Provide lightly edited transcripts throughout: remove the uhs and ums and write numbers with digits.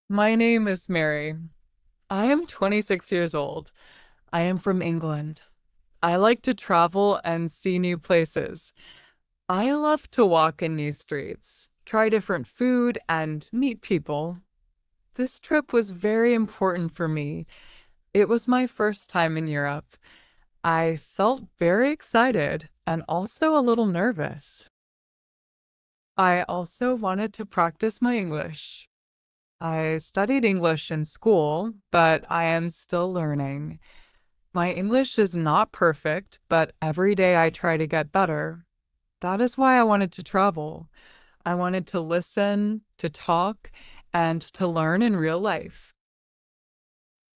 My name is Mary. I am 26 years old. I am from England. I like to travel and see new places. I love to walk in new streets, try different food, and meet people. This trip was very important for me. It was my first time in Europe. I felt very excited and also a little nervous. I also wanted to practice my English. I studied English in school, but I am still learning. My English is not perfect, but every day I try to get better. That is why I wanted to travel. I wanted to listen, to talk, and to learn in real life.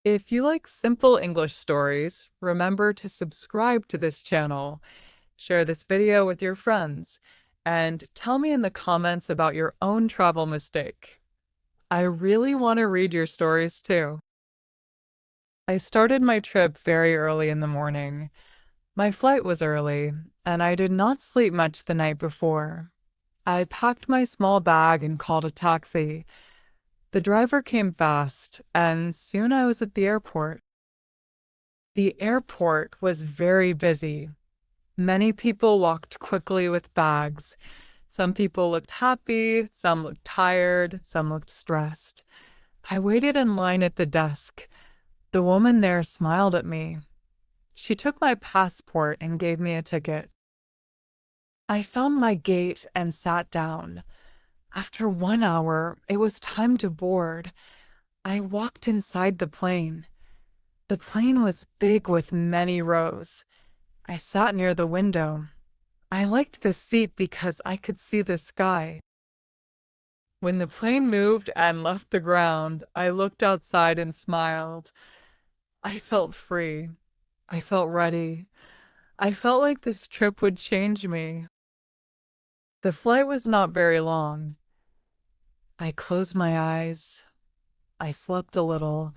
If you like simple English stories, remember to subscribe to this channel, share this video with your friends, and tell me in the comments about your own travel mistake. I really want to read your stories too. I started my trip very early in the morning. My flight was early, and I did not sleep much the night before. I packed my small bag and called a taxi. The driver came fast, and soon I was at the airport. The airport was very busy. Many people walked quickly with bags. Some people looked happy, some looked tired, some looked stressed. I waited in line at the desk. The woman there smiled at me. She took my passport and gave me a ticket. I found my gate and sat down. After 1 hour, it was time to board. I walked inside the plane. The plane was big with many rows. I sat near the window. I liked the seat because I could see the sky. When the plane moved and left the ground, I looked outside and smiled. I felt free. I felt ready. I felt like this trip would change me. The flight was not very long. I closed my eyes. I slept a little.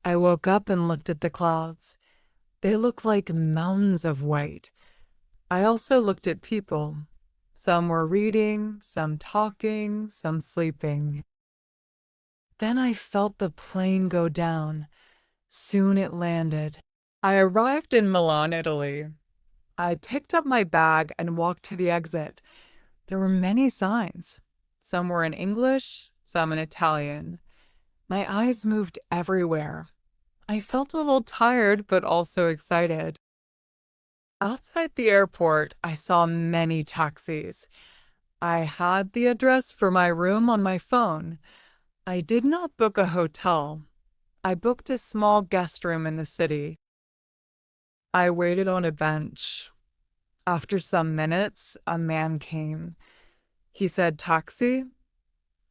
I woke up and looked at the clouds. They looked like mountains of white. I also looked at people. Some were reading, some talking, some sleeping. Then I felt the plane go down. Soon it landed. I arrived in Milan, Italy. I picked up my bag and walked to the exit. There were many signs. Some were in English, some in Italian. My eyes moved everywhere. I felt a little tired, but also excited. Outside the airport, I saw many taxis. I had the address for my room on my phone. I did not book a hotel. I booked a small guest room in the city. I waited on a bench. After some minutes, a man came. He said, "Taxi?"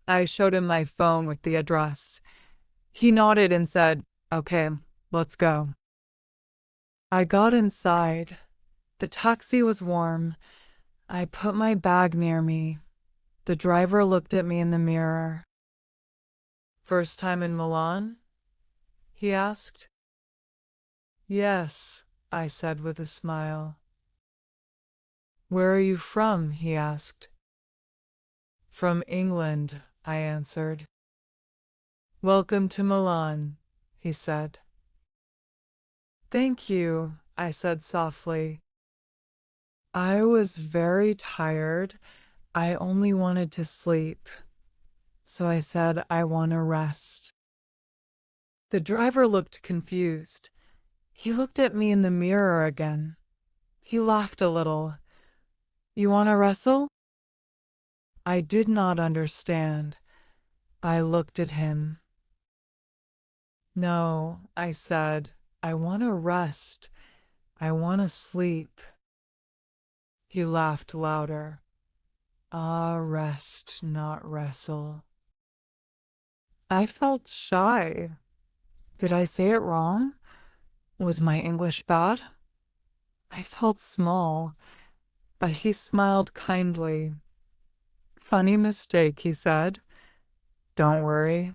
I showed him my phone with the address. He nodded and said, "Okay, let's go." I got inside. The taxi was warm. I put my bag near me. The driver looked at me in the mirror. "First time in Milan?" he asked. "Yes," I said with a smile. "Where are you from?" he asked. "From England," I answered. "Welcome to Milan," he said. "Thank you," I said softly. I was very tired. I only wanted to sleep. So I said, "I want to rest." The driver looked confused. He looked at me in the mirror again. He laughed a little. "You want to wrestle?" I did not understand. I looked at him. "No," I said. "I want to rest. I want to sleep." He laughed louder. "Ah, rest, not wrestle." I felt shy. Did I say it wrong? Was my English bad? I felt small, but he smiled kindly. "Funny mistake," he said. "Don't worry."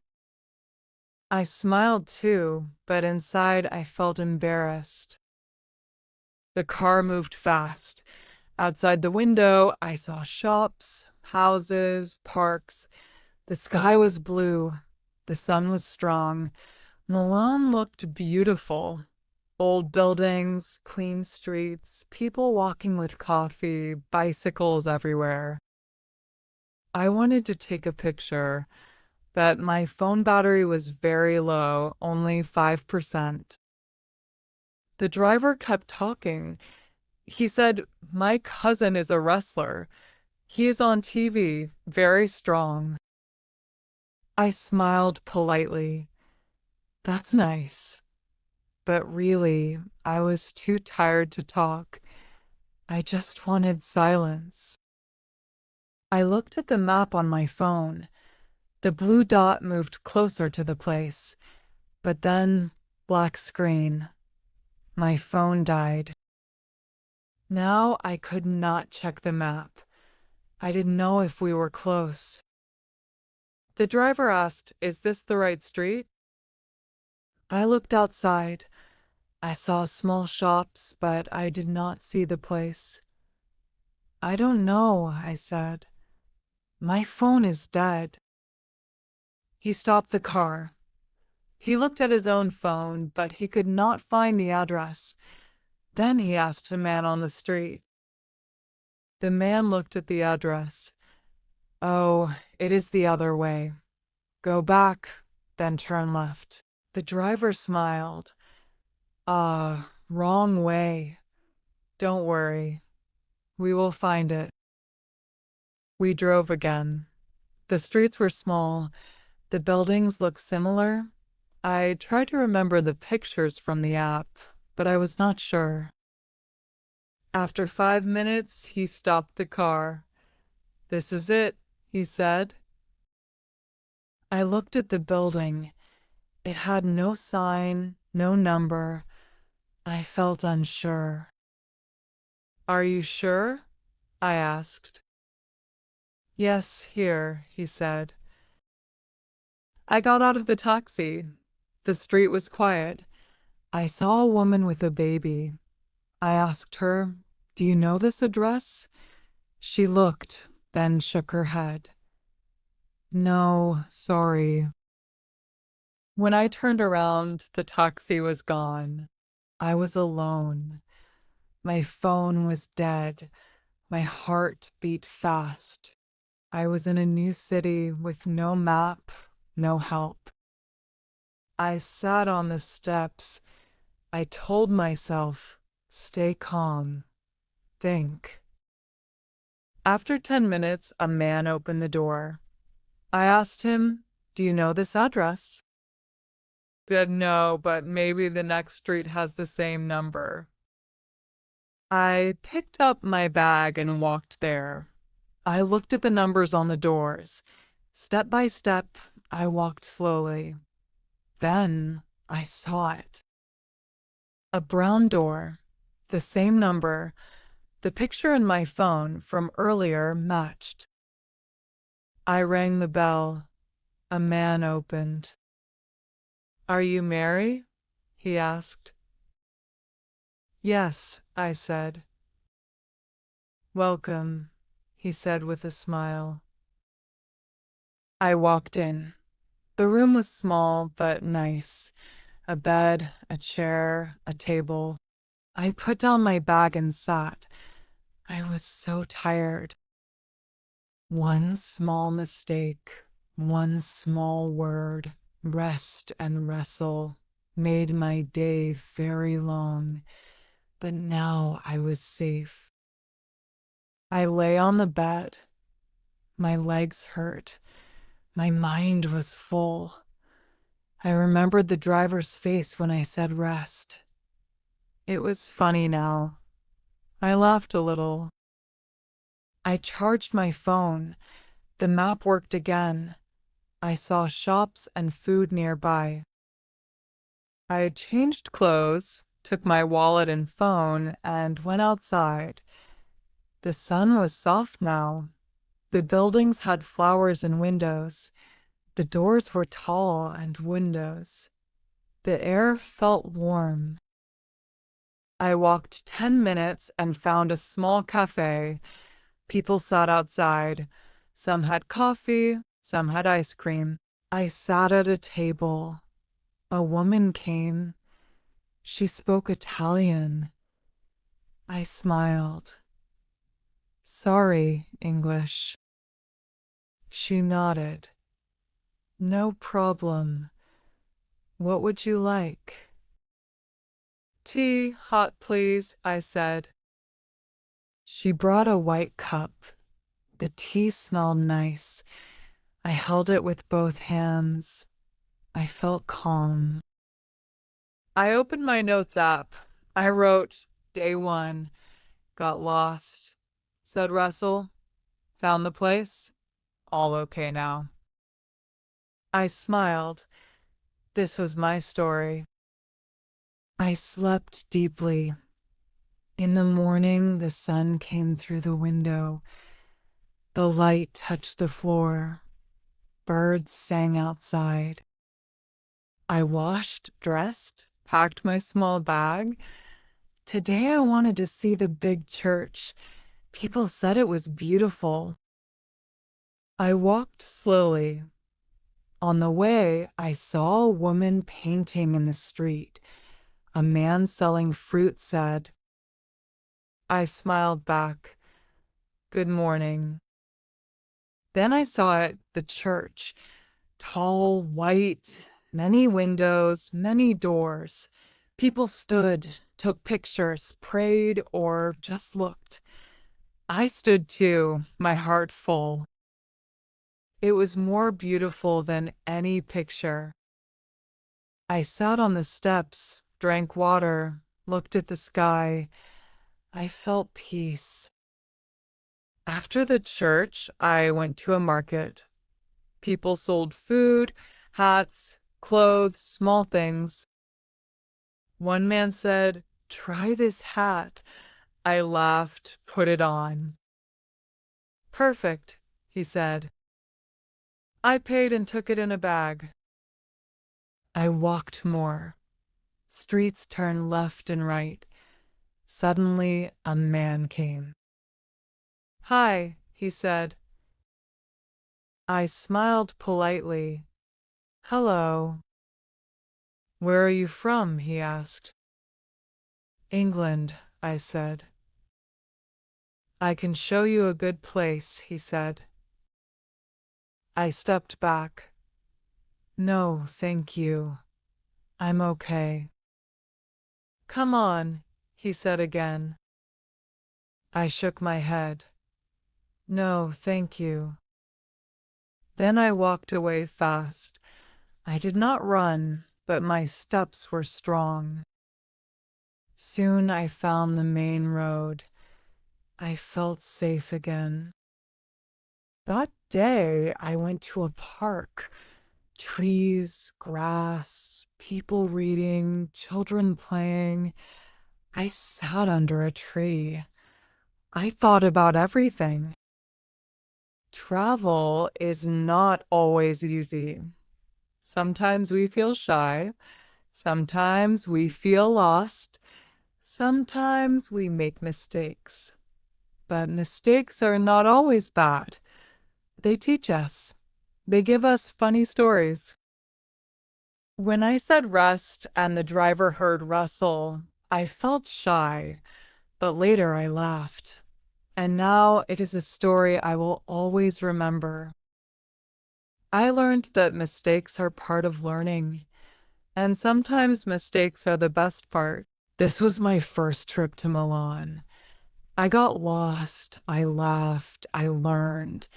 I smiled too, but inside I felt embarrassed. The car moved fast. Outside the window, I saw shops, houses, parks. The sky was blue. The sun was strong. Milan looked beautiful. Old buildings, clean streets, people walking with coffee, bicycles everywhere. I wanted to take a picture, but my phone battery was very low, only 5%. The driver kept talking. He said, "My cousin is a wrestler. He is on TV, very strong." I smiled politely. That's nice. But really, I was too tired to talk. I just wanted silence. I looked at the map on my phone. The blue dot moved closer to the place, but then black screen. My phone died. Now I could not check the map. I didn't know if we were close. The driver asked, "Is this the right street?" I looked outside. I saw small shops, but I did not see the place. "I don't know," I said. "My phone is dead." He stopped the car. He looked at his own phone, but he could not find the address. Then he asked a man on the street. The man looked at the address. "Oh, it is the other way. Go back, then turn left." The driver smiled. "Ah, wrong way. Don't worry. We will find it." We drove again. The streets were small. The buildings looked similar. I tried to remember the pictures from the app, but I was not sure. After 5 minutes, he stopped the car. "This is it," he said. I looked at the building. It had no sign, no number. I felt unsure. "Are you sure?" I asked. "Yes, here," he said. I got out of the taxi. The street was quiet. I saw a woman with a baby. I asked her, "Do you know this address?" She looked, then shook her head. "No, sorry." When I turned around, the taxi was gone. I was alone. My phone was dead. My heart beat fast. I was in a new city with no map, no help. I sat on the steps. I told myself, stay calm, think. After 10 minutes, a man opened the door. I asked him, "Do you know this address?" He said, "No, but maybe the next street has the same number." I picked up my bag and walked there. I looked at the numbers on the doors. Step by step, I walked slowly. Then I saw it. A brown door, the same number. The picture in my phone from earlier matched. I rang the bell. A man opened. "Are you Mary?" he asked. "Yes," I said. "Welcome," he said with a smile. I walked in. The room was small but nice. A bed, a chair, a table. I put down my bag and sat. I was so tired. One small mistake, one small word, rest and wrestle, made my day very long, but now I was safe. I lay on the bed. My legs hurt. My mind was full. I remembered the driver's face when I said rest. It was funny now. I laughed a little. I charged my phone. The map worked again. I saw shops and food nearby. I changed clothes, took my wallet and phone, and went outside. The sun was soft now. The buildings had flowers and windows. The doors were tall and windows. The air felt warm. I walked 10 minutes and found a small cafe. People sat outside. Some had coffee, some had ice cream. I sat at a table. A woman came. She spoke Italian. I smiled. Sorry, English. She nodded. No problem. What would you like? Tea, hot please, I said. She brought a white cup. The tea smelled nice. I held it with both hands. I felt calm. I opened my notes app. I wrote, Day 1, got lost. Said Russell, found the place. All okay now. I smiled. This was my story. I slept deeply. In the morning, the sun came through the window. The light touched the floor. Birds sang outside. I washed, dressed, packed my small bag. Today I wanted to see the big church. People said it was beautiful. I walked slowly. On the way, I saw a woman painting in the street. A man selling fruit said. I smiled back. Good morning. Then I saw it, the church. Tall, white, many windows, many doors. People stood, took pictures, prayed, or just looked. I stood too, my heart full. It was more beautiful than any picture. I sat on the steps, drank water, looked at the sky. I felt peace. After the church, I went to a market. People sold food, hats, clothes, small things. One man said, Try this hat. I laughed, put it on. Perfect, he said. I paid and took it in a bag. I walked more. Streets turned left and right. Suddenly, a man came. Hi, he said. I smiled politely. Hello. Where are you from? He asked. England, I said. I can show you a good place, he said. I stepped back. No, thank you. I'm okay. Come on, he said again. I shook my head. No, thank you. Then I walked away fast. I did not run, but my steps were strong. Soon I found the main road. I felt safe again. That day I went to a park. Trees, grass, people reading, children playing. I sat under a tree. I thought about everything. Travel is not always easy. Sometimes we feel shy. Sometimes we feel lost. Sometimes we make mistakes. But mistakes are not always bad. They teach us. They give us funny stories. When I said rest and the driver heard Russell, I felt shy, but later I laughed. And now it is a story I will always remember. I learned that mistakes are part of learning, and sometimes mistakes are the best part. This was my first trip to Milan. I got lost, I laughed, I learned.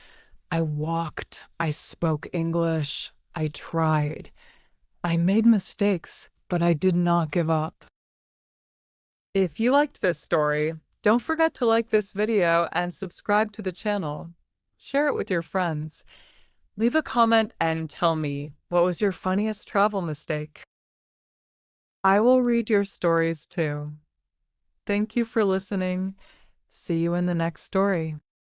I walked, I spoke English, I tried. I made mistakes, but I did not give up. If you liked this story, don't forget to like this video and subscribe to the channel. Share it with your friends. Leave a comment and tell me, what was your funniest travel mistake? I will read your stories too. Thank you for listening. See you in the next story.